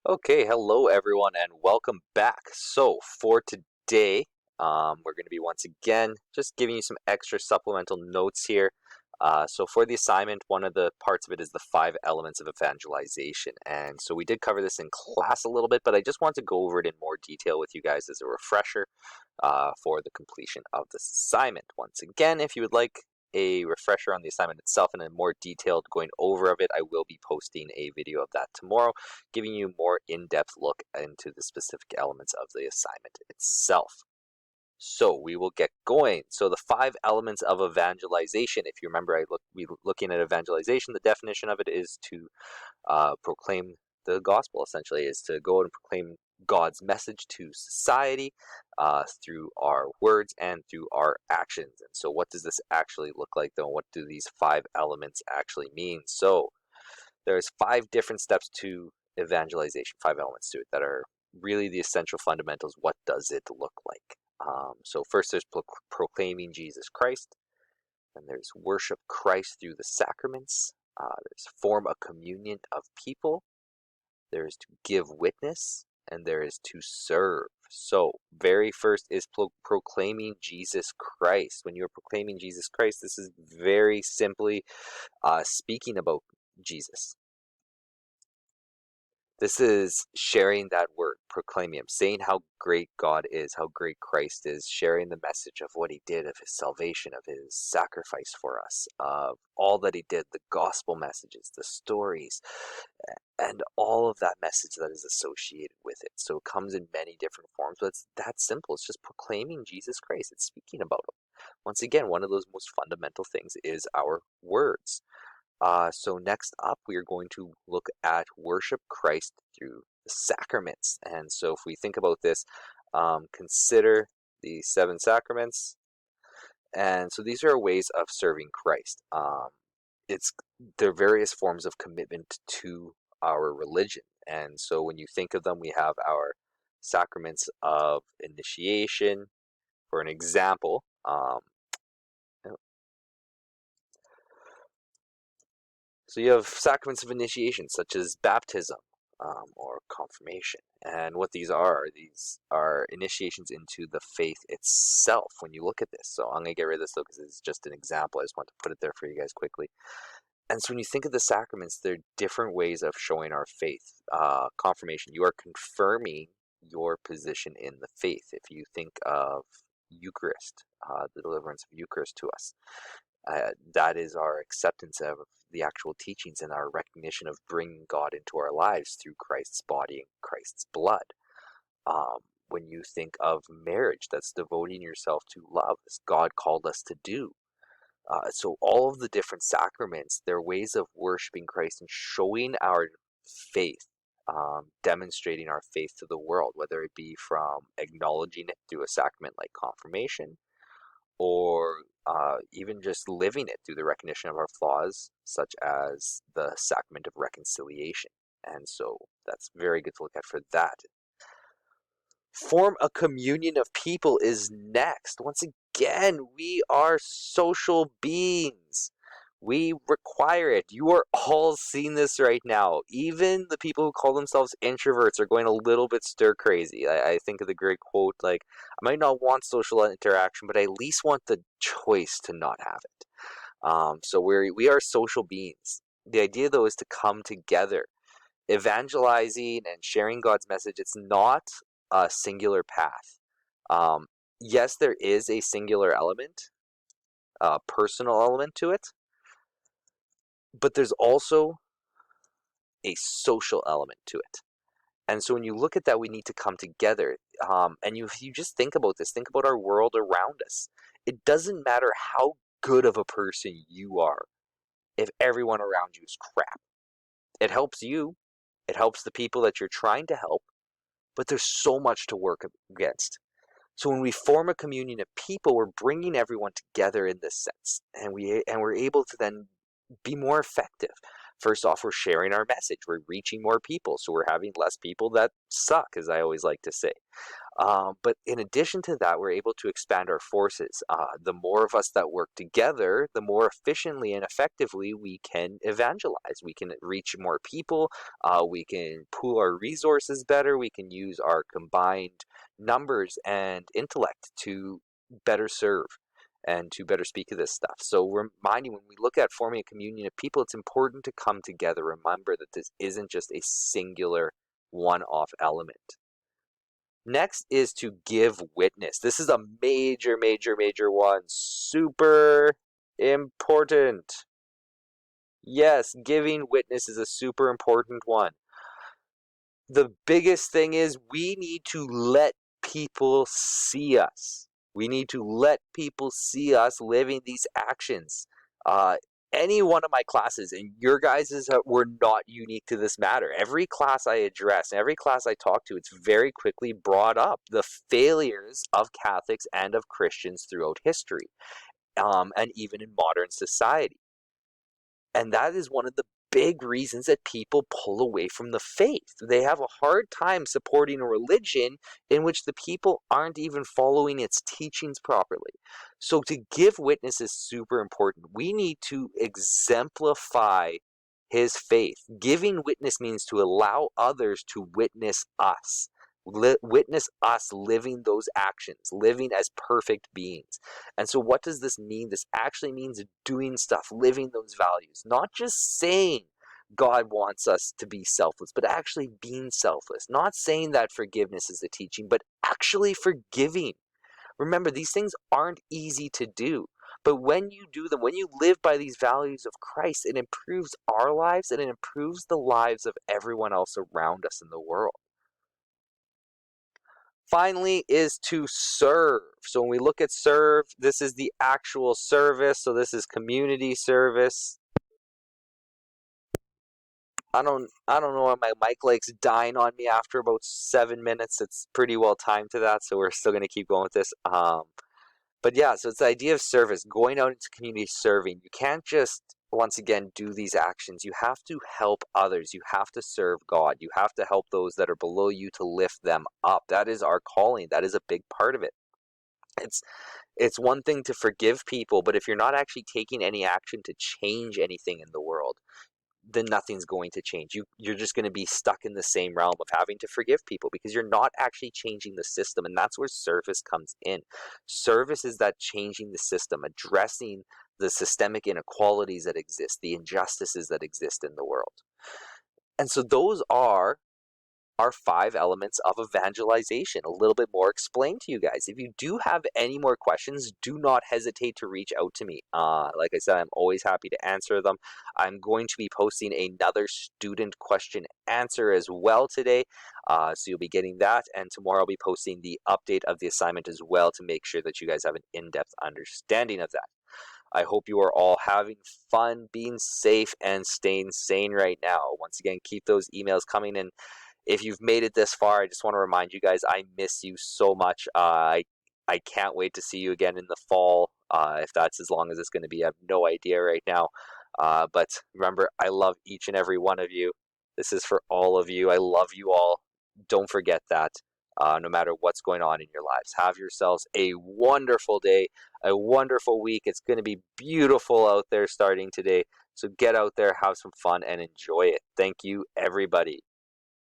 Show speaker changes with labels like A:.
A: Okay, hello everyone, and welcome back. So for today, we're going to be once again just giving you some extra supplemental notes here. So for the assignment, one of the parts of it is the 5 elements of evangelization, and so we did cover this in class a little bit, but I just want to go over it in more detail with you guys as a refresher for the completion of this assignment. Once again, if you would like a refresher on the assignment itself and a more detailed going over of it, I will be posting a video of that tomorrow, giving you a more in-depth look into the specific elements of the assignment itself. So we will get going. So the 5 elements of evangelization, if you remember, we looking at evangelization, the definition of it is to proclaim the gospel, essentially, is to go and proclaim God's message to society through our words and through our actions. And so what does this actually look like, though? What do these 5 elements actually mean? So there's 5 different steps to evangelization, 5 elements to it that are really the essential fundamentals. What does it look like? So first there's proclaiming Jesus Christ. Then there's worship Christ through the sacraments. There's form a communion of people. There's to give witness, and there is to serve. So very first is proclaiming Jesus Christ. When you're proclaiming Jesus Christ, this is very simply speaking about Jesus. This is sharing that word, proclaiming him, saying how great God is, how great Christ is, sharing the message of what he did, of his salvation, of his sacrifice for us, of all that he did, the gospel messages, the stories, and all of that message that is associated with it. So it comes in many different forms, but it's that simple. It's just proclaiming Jesus Christ. It's speaking about him. Once again, one of those most fundamental things is our words. So next up, we are going to look at worship Christ through the sacraments. And so if we think about this, consider the 7 sacraments. And so these are ways of serving Christ. They're various forms of commitment to our religion. And so when you think of them, we have our sacraments of initiation. For an example, so you have sacraments of initiation, such as baptism or confirmation. And what these are initiations into the faith itself when you look at this. So I'm going to get rid of this, though, because it's just an example. I just want to put it there for you guys quickly. And so when you think of the sacraments, there are different ways of showing our faith. Confirmation, you are confirming your position in the faith. If you think of Eucharist, the deliverance of Eucharist to us, that is our acceptance of the actual teachings and our recognition of bringing God into our lives through Christ's body and Christ's blood. When you think of marriage, that's devoting yourself to love, as God called us to do. So all of the different sacraments, they're ways of worshiping Christ and showing our faith, demonstrating our faith to the world, whether it be from acknowledging it through a sacrament like confirmation, or even just living it through the recognition of our flaws, such as the sacrament of reconciliation. And so that's very good to look at for that. Form a communion of people is next. Once again, we are social beings. We require it. You are all seeing this right now. Even the people who call themselves introverts are going a little bit stir crazy. I think of the great quote, like, I might not want social interaction, but I at least want the choice to not have it. So we are social beings. The idea, though, is to come together. Evangelizing and sharing God's message, it's not a singular path. Um, yes, there is a singular element, a personal element to it, but there's also a social element to it. And so when you look at that, we need to come together. And if you just think about this, think about our world around us. It doesn't matter how good of a person you are if everyone around you is crap. It helps you, it helps the people that you're trying to help, but there's so much to work against. So when we form a communion of people, we're bringing everyone together in this sense, and we're able to then be more effective. First off, we're sharing our message. We're reaching more people. So we're having less people that suck, as I always like to say. But in addition to that, we're able to expand our forces. The more of us that work together, the more efficiently and effectively we can evangelize. We can reach more people. We can pool our resources better. We can use our combined numbers and intellect to better serve and to better speak of this stuff. So reminding, when we look at forming a communion of people, it's important to come together. Remember that this isn't just a singular one-off element. Next is to give witness. This is a major, major, major one. Super important. Yes, giving witness is a super important one. The biggest thing is we need to let people see us. We need to let people see us living these actions. Any one of my classes, and your guys' were not unique to this matter. Every class I address, every class I talk to, it's very quickly brought up the failures of Catholics and of Christians throughout history, and even in modern society. And that is one of the big reasons that people pull away from the faith. They have a hard time supporting a religion in which the people aren't even following its teachings properly. So to give witness is super important. We need to exemplify his faith. Giving witness means to allow others to witness us. Witness us living those actions, living as perfect beings. And so what does this mean? This actually means doing stuff, living those values, not just saying God wants us to be selfless, but actually being selfless. Not saying that forgiveness is the teaching, but actually forgiving. Remember, these things aren't easy to do. But when you do them, when you live by these values of Christ, it improves our lives and it improves the lives of everyone else around us in the world. Finally is to serve. So when we look at serve, this is the actual service. So this is community service. I don't know why my mic likes dying on me after about 7 minutes. It's pretty well timed to that, so we're still gonna keep going with this. But yeah, so it's the idea of service, going out into community serving. You can't just, once again, do these actions. You have to help others. You have to serve God. You have to help those that are below you to lift them up. That is our calling. That is a big part of it. It's one thing to forgive people, but if you're not actually taking any action to change anything in the world, then nothing's going to change. You're just going to be stuck in the same realm of having to forgive people because you're not actually changing the system. And that's where service comes in. Service is that changing the system, addressing the systemic inequalities that exist, the injustices that exist in the world. And so those are our 5 elements of evangelization, a little bit more explained to you guys. If you do have any more questions, do not hesitate to reach out to me. Like I said, I'm always happy to answer them. I'm going to be posting another student question answer as well today, so you'll be getting that, and tomorrow I'll be posting the update of the assignment as well to make sure that you guys have an in-depth understanding of that. I hope you are all having fun, being safe, and staying sane right now. Once again, keep those emails coming in. If you've made it this far, I just want to remind you guys, I miss you so much. I can't wait to see you again in the fall. If that's as long as it's going to be, I have no idea right now. But remember, I love each and every one of you. This is for all of you. I love you all. Don't forget that. No matter what's going on in your lives, have yourselves a wonderful day, a wonderful week. It's going to be beautiful out there starting today. So get out there, have some fun, and enjoy it. Thank you, everybody.